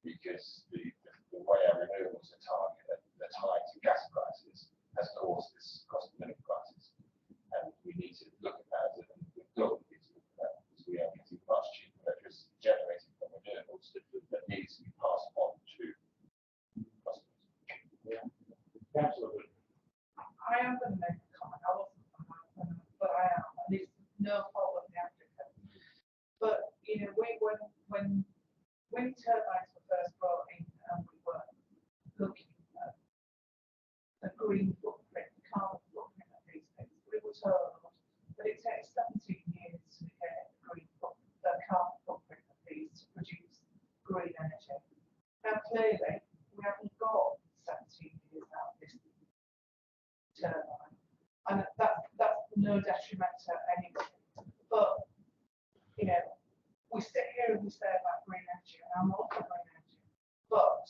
Because the way our renewables are tied to gas prices has caused this cost of living crisis. And we need to look at that, and the government needs to look at that, because we are getting much cheaper electricity generated from renewables that needs to be passed on to customers. Yeah. Councillor Wood. I am going to make a comment. I wasn't, but I am. And it's no fault of the applicant. But you know, when wind turbines were first brought in and we were looking at the green footprint, the carbon footprint of these things, we were told that it takes 17 years to get the carbon footprint of these to produce green energy. Now clearly we haven't got 17 years out of this turbine, and that's no detriment to anybody. But you know, we sit here and we say about green energy, and I'm all for green energy, but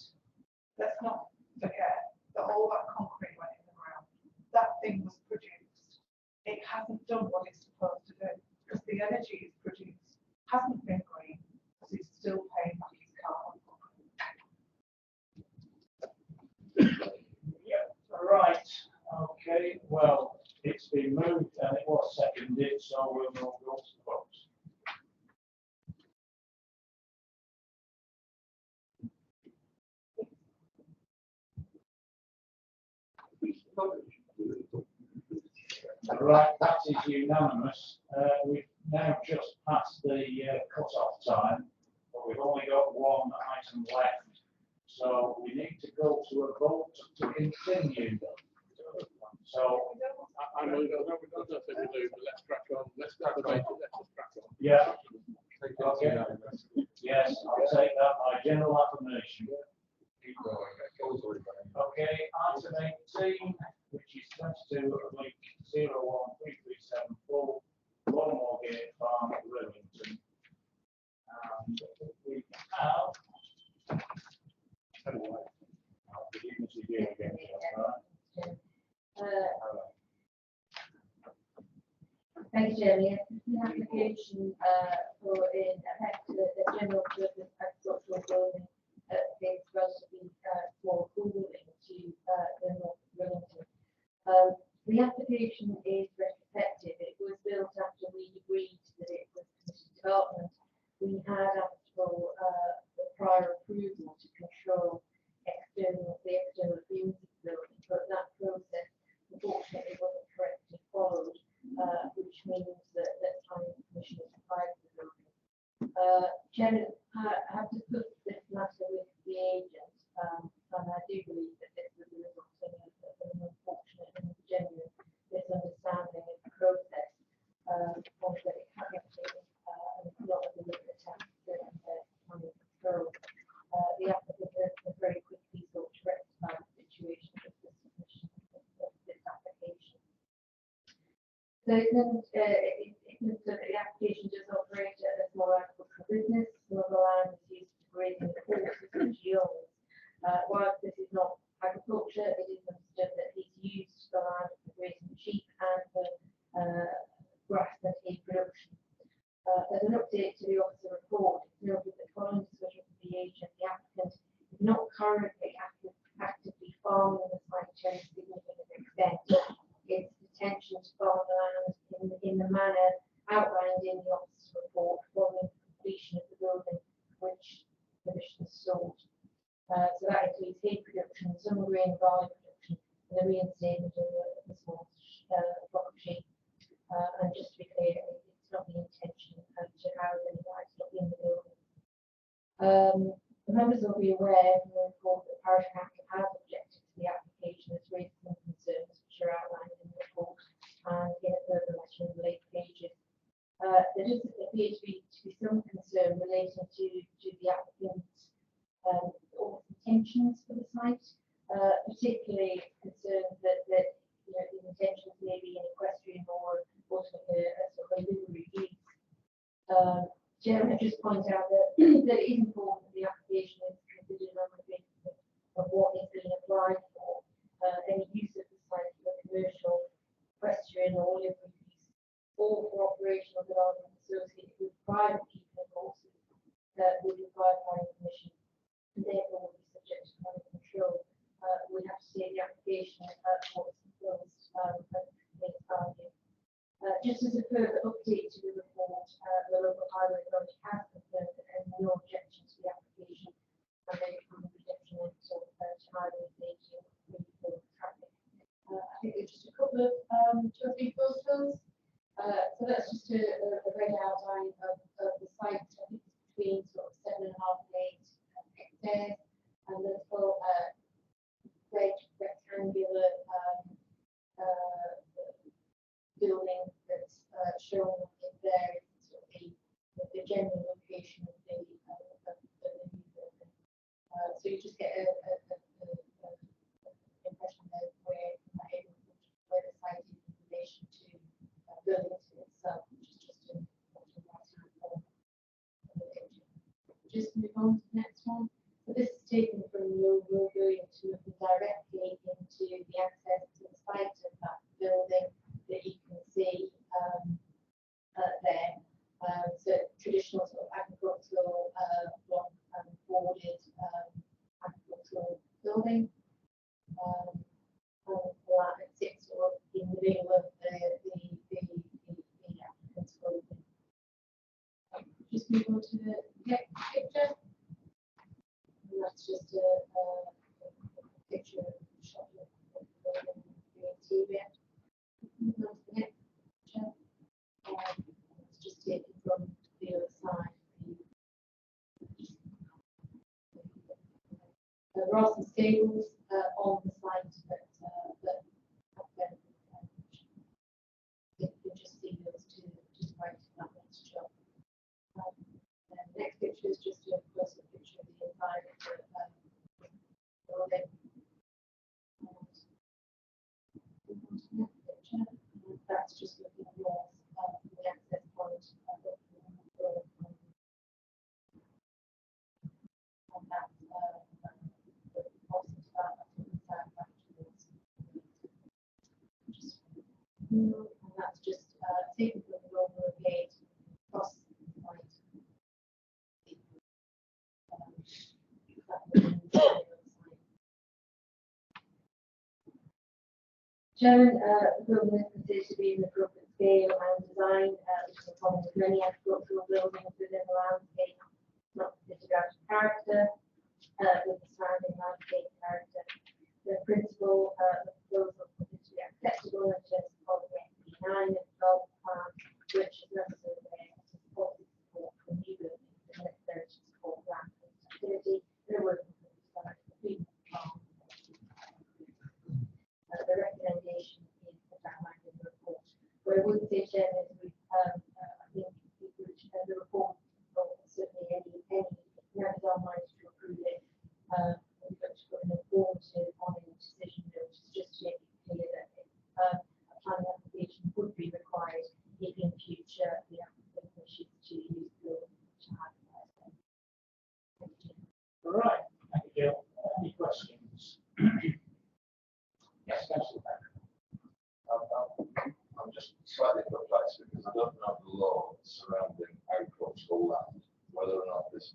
let's not forget that all that concrete went in the ground. That thing was produced. It hasn't done what it's supposed to do, because the energy it's produced hasn't been green, because it's still paying back its carbon footprint. Yeah, right. Okay, well, it's been moved and it was seconded, so we'll go to the vote. Right, that is unanimous. We've now just passed the cut-off time, but we've only got one item left So we need to go to a vote to continue. So, I know, we don't know if we do, but let's crack on. Let's crack on. Let's just crack on. yeah, Okay. yes, I'll take that by general acclamation. Keep going. Goals already going. Okay, item 18, which is 22/013374, Longmore Gate Farm, Rillington. And we have. I'll begin to you again, right? Thank you, Jeremy. The application for in effect the general purpose agricultural building is relatively small building to the North of Wellington. The application is retrospective. It was built after we agreed that it was committed development. We had asked for the prior approval to control the external appearance of the building, but that process unfortunately wasn't correctly followed, which means that planning permission is required for the building. Chairman, I have discussed this matter with the agent, and I do believe that this was a result of an unfortunate and genuine misunderstanding of the process, and that it can't be not a deliberate attempt to planning control. The applicant has very quickly sought to rectify the situation with the submission of this application. So it means that the application does operate as a small agricultural business. Some of the land is used for grazing horses and geodes. Whilst this is not agriculture, it is understood that he's used the land for grazing sheep and for grass and hay production. As an update to the officer report, it's noted that following discussion with the agent, the applicant is not currently actively farming the site to any significant extent. Its intention to farm the land in the manner outlined in the officer's report following completion of the building, which permission is sought. So that includes hay production, some grain barley production, and the reinstatement of the small flock of sheep. And just to be clear, it's not the intention to house any livestock in the building. The members will be aware from the report that Parish Council has objected to the application as raised some concerns which are outlined in the report and in a further letter in the late pages. There does appear to be some concern relating to the applicant's intentions for the site, particularly concerns that the intentions may be an equestrian or ultimately a sort of a livery use. Chairman, I just point out that, that it is important that the application is considered on the basis of what is being applied for. Any use of the site for commercial, equestrian or livery use, or for operational development associated with private keeping of horses would require planning permission, and therefore would be subject to planning control. We have to see the application for its influence and its value. Just as a further update to the report, the local highway authority has confirmed that there is no objection to the application and they can be detrimental to highway safety and for traffic. I think there's just a couple of two or three photos. So that's just a red outline of the site. I think it's between sort of 7.5 and 8 hectares, and the little red rectangular building that's shown in there is sort of the general location of the new building. So you just get an impression of where the site is in relation to Burlington itself, which is just in the right-hand corner of the picture. Just move on to the next one. So this is taken from the overall building to look directly into the access to the site of that building that you can see there. So traditional sort of agricultural block and boarded agricultural building. And it sits sort of in the middle of the applicant's building. Just move on to the next picture. And that's just a picture of the shot of the building being interior. Move on to the next picture. It's just taken from the other side. that's just looking north from the access point. And that's, opposite to that, that's what the south back towards. And that's just taken from the normal gate across the point. Chairman, the building is considered to be in the appropriate scale and design, which is a common with many agricultural buildings within the landscape, not fitted out of character, with the surrounding landscape character. The principle, the proposal is to be acceptable in terms of the SP9 and development plan, which is necessary to support for new buildings and necessary to support land activity. They're working with the the recommendation is the outlined in the report. What I would say, Chairman, is I think the report, or certainly any members online to approve it, we've got to put an informative on a decision notice just to make it clear that a planning application would be required if in future the applicant wishes to use the building to advertise them. Thank you. All right, thank you, Jill. Any questions? Yes, Councillor Beck. I'm just slightly perplexed because I don't know the law surrounding agricultural land, whether or not this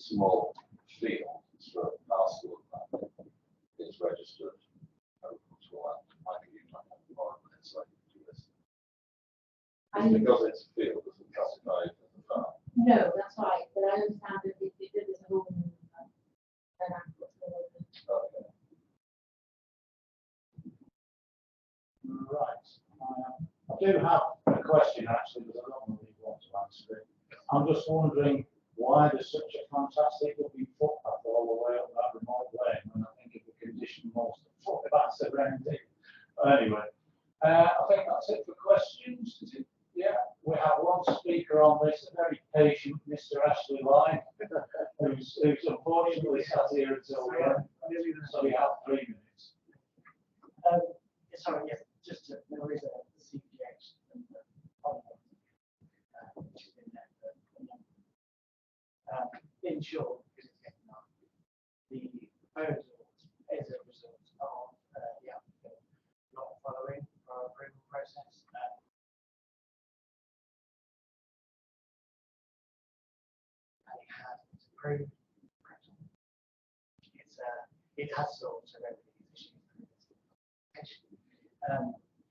small field, sort of parcel of land, is registered agricultural land. Michael, you might have more of an insight into this. Because it's a field, doesn't classify it as a farm. No, that's right, but I understand that if there was a home, then agricultural. Okay. Right. I do have a question actually, but I don't really want to answer it. I'm just wondering why there's such a fantastic looking footpath all the way up that remote lane when I think of the condition most of footpaths around it. But anyway, I think that's it for questions. Is it? Yeah, we have one speaker on this, a very patient Mr. Ashley Lyne, who's unfortunately sat here until the end. So we have 3 minutes. Sorry, yes, just to, there is a CPH and the which is in there. In short, because it's getting up, the proposal is a result of the applicant not following our approval process. And it has it's approved. It has solved so many of these issues.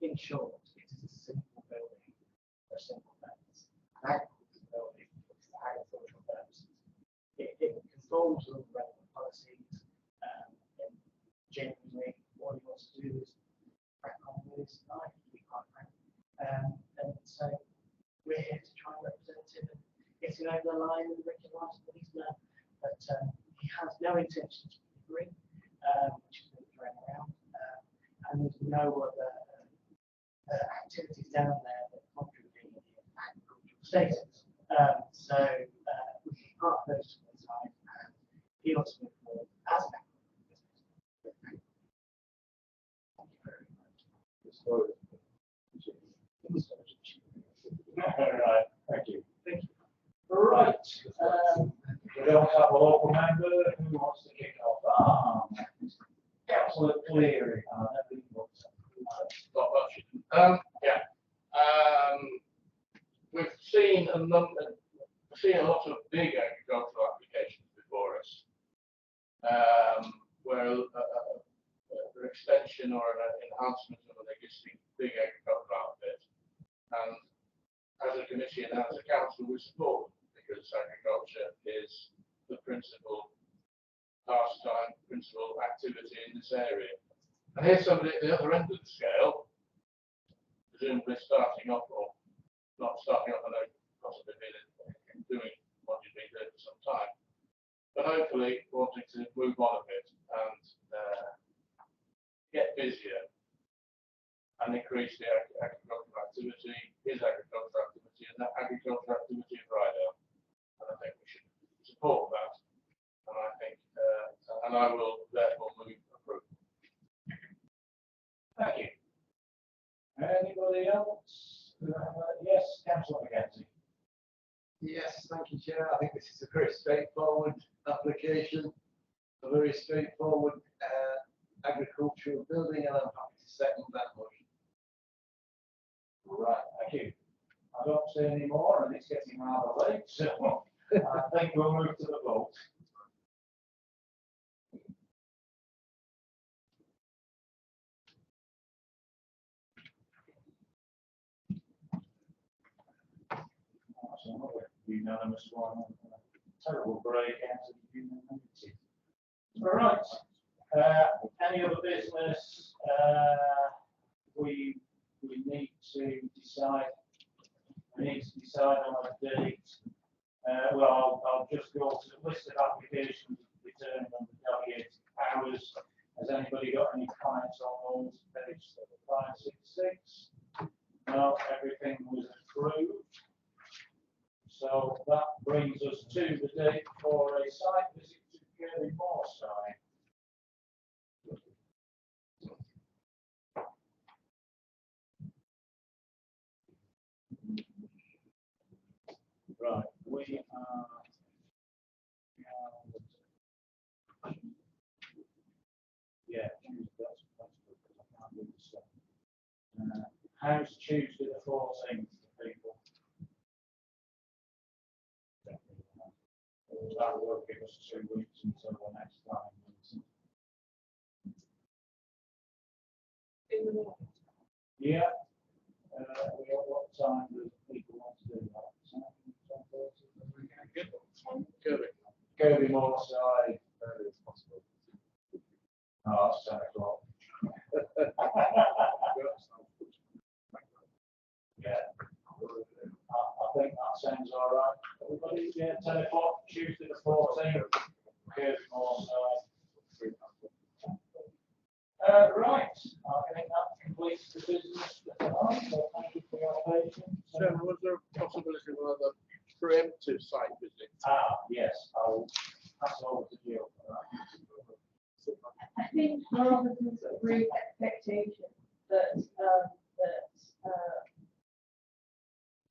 In short, it is a simple building for a simple purpose. An agricultural building for agricultural purposes. It conforms with all the relevant policies. And genuinely, all he wants to do is crack on with his life, to be quite frank. And so we're here to try and represent him and getting over the line with the regulations that he's learned. But he has no intention to agree, which has been thrown around. And there's no other activities down there that contribute to the agricultural status. So we can park those to the side and he wants to move forward as an agricultural business. Thank you very much. All right, thank you. Thank you. Right. We don't have a local member who wants to kick off. Councillor Cleary. We've seen a lot of big agricultural applications before us, where an extension or an enhancement of an existing big agricultural outfit, and as a committee and as a council, we support them because agriculture is the principal pastime, principal activity in this area. And here's somebody at the other end of the scale, presumably starting off, or not starting off, I know possibly been doing what you've been doing for some time, but hopefully wanting to move on a bit and get busier and increase the agricultural activity, his agricultural activity, and that agricultural activity in Rydal. And I think we should support that. And I think, and I will therefore move approval. Thank you. Anybody Anybody else? Yes, councillor McKenzie. Yes, thank you, Chair. I think this is a very straightforward application, a very straightforward agricultural building, and I'm happy to second that motion. Right, thank you. I don't see any more, and it's getting rather late, so I think we'll move to the vote. That's another unanimous one. Terrible break out of unanimity. All right. Any other business? We need to decide. We need to decide on a date. Well, I'll just go to the list of applications returned on the delegated powers. Has anybody got any comments on those? Page 566. No, everything was approved. So that brings us to the date for a site visit to Kirby Moorside. Right, we are. Yeah, Tuesday, that's good because I can't do the stuff. How's Tuesday the 14th, people? That will give us 2 weeks until the next time meeting. In the morning. Yeah. What time do people want to do that? 10:30? Kirby Moorside. Early as possible. Oh, it's 10 o'clock. Yeah. I think that sounds all right. Everybody, yeah, 10 o'clock, Tuesday the 14th. Kirby Moorside. Right, I think that completes the business for tonight, so thank you for your patience. Chairman, was there a possibility of another preemptive site visit? Yes, I'll pass over to you for that. I think rather than sort of raise expectations that,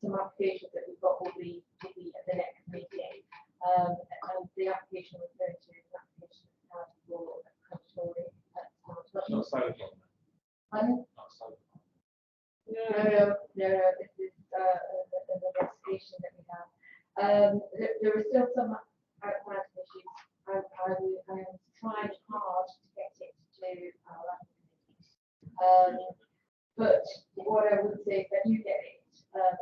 some applications that we've got will be at the next meeting. And the application referred to is an application for controlling. Not so No, this is an investigation that we have. There are still some outstanding issues. I am trying hard to get it to our but what I would say is that you get it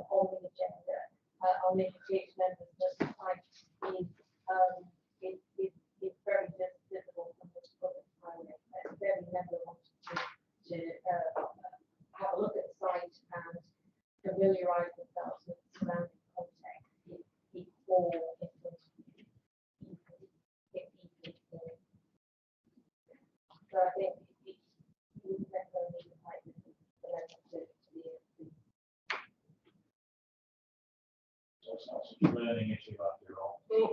on the agenda. I'll make it clear to members that the site is very visible from the public highway. Very member wanted to have a look at the site and familiarise themselves with the surrounding context before it was so I think we definitely need to fight with the level to be able to. So it's not such a learning issue after all. Oh.